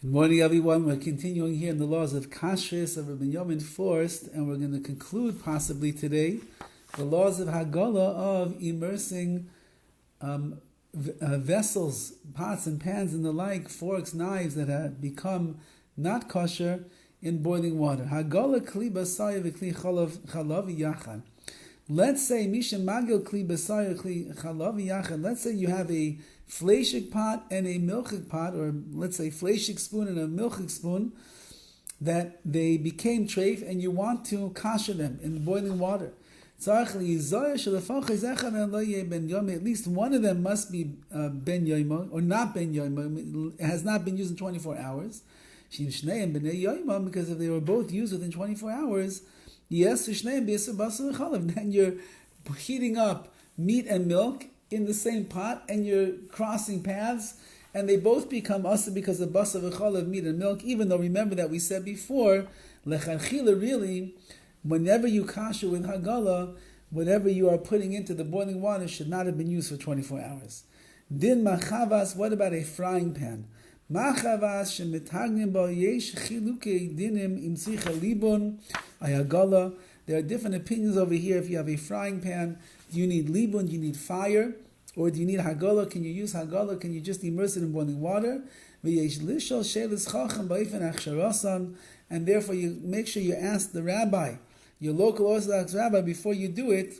Good morning, everyone. We're continuing here in the laws of KASHRUS of Rabbi Yomin Forst, and we're going to conclude possibly today the laws of Hagala of immersing vessels, pots and pans and the like, forks, knives that have become not kosher in boiling water. Hagala kli basaya v'kli chalav yachad. Let's say Misha Magil Kli Basar Kli Chalav Yachad. Let's say you have a fleshik pot and a milchik pot, or let's say fleshik spoon and a milchik spoon, that they became treif, and you want to kasher them in boiling water. At least one of them must be ben yoima or not ben yoima. It has not been used in 24 hours. Because if they were both used within 24 hours. Yes, then you're heating up meat and milk in the same pot, and you're crossing paths, and they both become asa because of basar v'chalav, meat and milk. Even though remember that we said before, lecharchila, really, whenever you kasher with hagala, whatever you are putting into the boiling water should not have been used for 24 hours. Din machavas. What about a frying pan? Machavas shemitagnim ba yesh chilukei dinim im tzicha libun ayagala. There are different opinions over here. If you have a frying pan, do you need libun? Do you need fire? Or do you need hagala? Can you use hagala? Can you just immerse it in boiling water? V'yesh lishol shelis chacham ba'ifan achsharasan. And therefore you make sure you ask the rabbi, your local Orthodox rabbi, before you do it,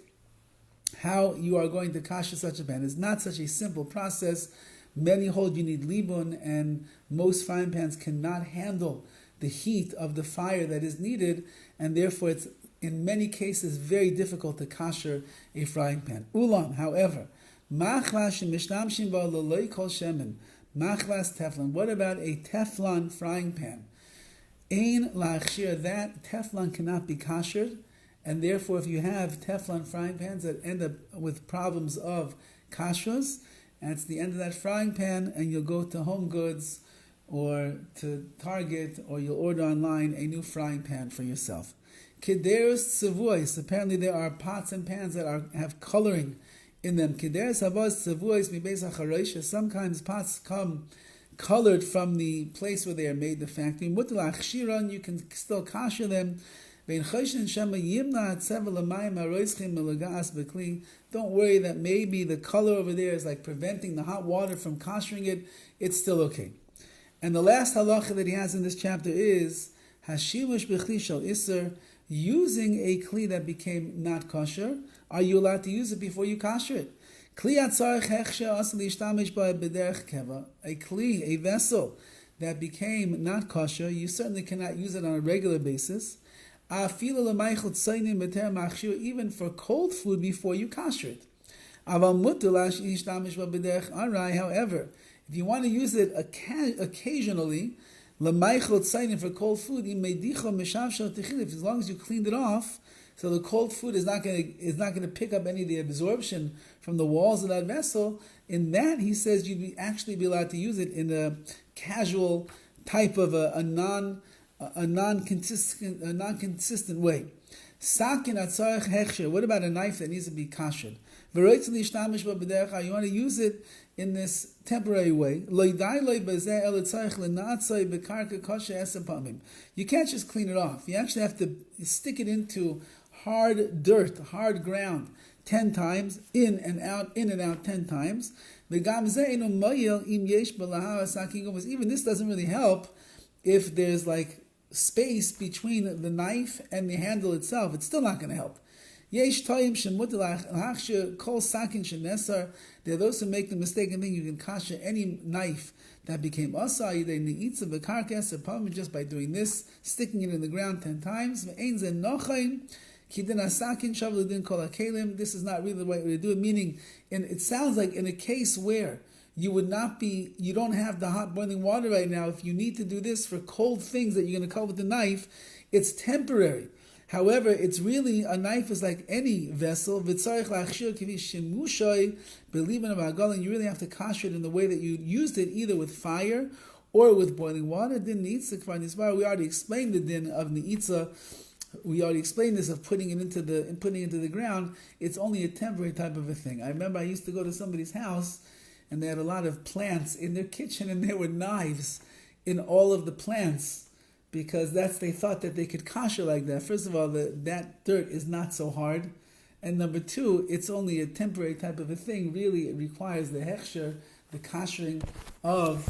how you are going to kasher such a pan. It's not such a simple process. Many hold you need libun, and most frying pans cannot handle the heat of the fire that is needed, and therefore it's in many cases very difficult to kasher a frying pan. Ulam, however, machlas shemishtamshim ba leloi kol shemen, machlas teflon. What about a Teflon frying pan? Ein lachshir, that Teflon cannot be kashered, and therefore if you have Teflon frying pans that end up with problems of KASHRUS, and it's the end of that frying pan, and you'll go to Home Goods or to Target, or you'll order online a new frying pan for yourself. Kederus tzevuos. Apparently there are pots and pans that have coloring in them. Kederus havos tzevuos mibeis hacharosh. Sometimes pots come colored from the place where they are made, the factory. Mutal achshiran, you can still kasher them. Don't worry that maybe the color over there is like preventing the hot water from kashering it. It's still okay. And the last halacha that he has in this chapter is hashilush b'chli shel iser, using a kli that became not kosher. Are you allowed to use it before you kasher it? A kli, a vessel that became not kosher, you certainly cannot use it on a regular basis. Even for cold food before you kasher it. However, if you want to use it occasionally, for cold food, as long as you cleaned it off, so the cold food is not going to pick up any of the absorption from the walls of that vessel. In that, he says you'd actually be allowed to use it in a casual type of a non-consistent way. What about a knife that needs to be kashered? You want to use it in this temporary way. You can't just clean it off. You actually have to stick it into hard dirt, hard ground 10 times, in and out 10 times. Even this doesn't really help if there's like space between the knife and the handle itself. It's still not going to help. There are those who make the mistake and think you can kasher any knife that became asa just by doing this, sticking it in the ground 10 times. This is not really the right way to do it, meaning, and it sounds like in a case where you don't have the hot boiling water right now, if you need to do this for cold things that you're going to cut with the knife, it's temporary. However, it's really, a knife is like any vessel. And you really have to kasher it in the way that you used it, either with fire or with boiling water. We already explained the din of neitza. We already explained this of putting it into the ground. It's only a temporary type of a thing. I remember I used to go to somebody's house, and they had a lot of plants in their kitchen, and there were knives in all of the plants, because they thought that they could kasher like that. First of all, that dirt is not so hard, and number two, it's only a temporary type of a thing. Really, it requires the hechsher, the kashering of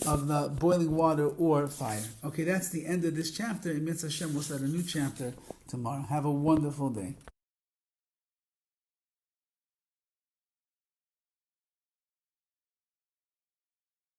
the boiling water or fire. Okay, that's the end of this chapter. In Mitzvah Hashem, we'll start a new chapter tomorrow. Have a wonderful day.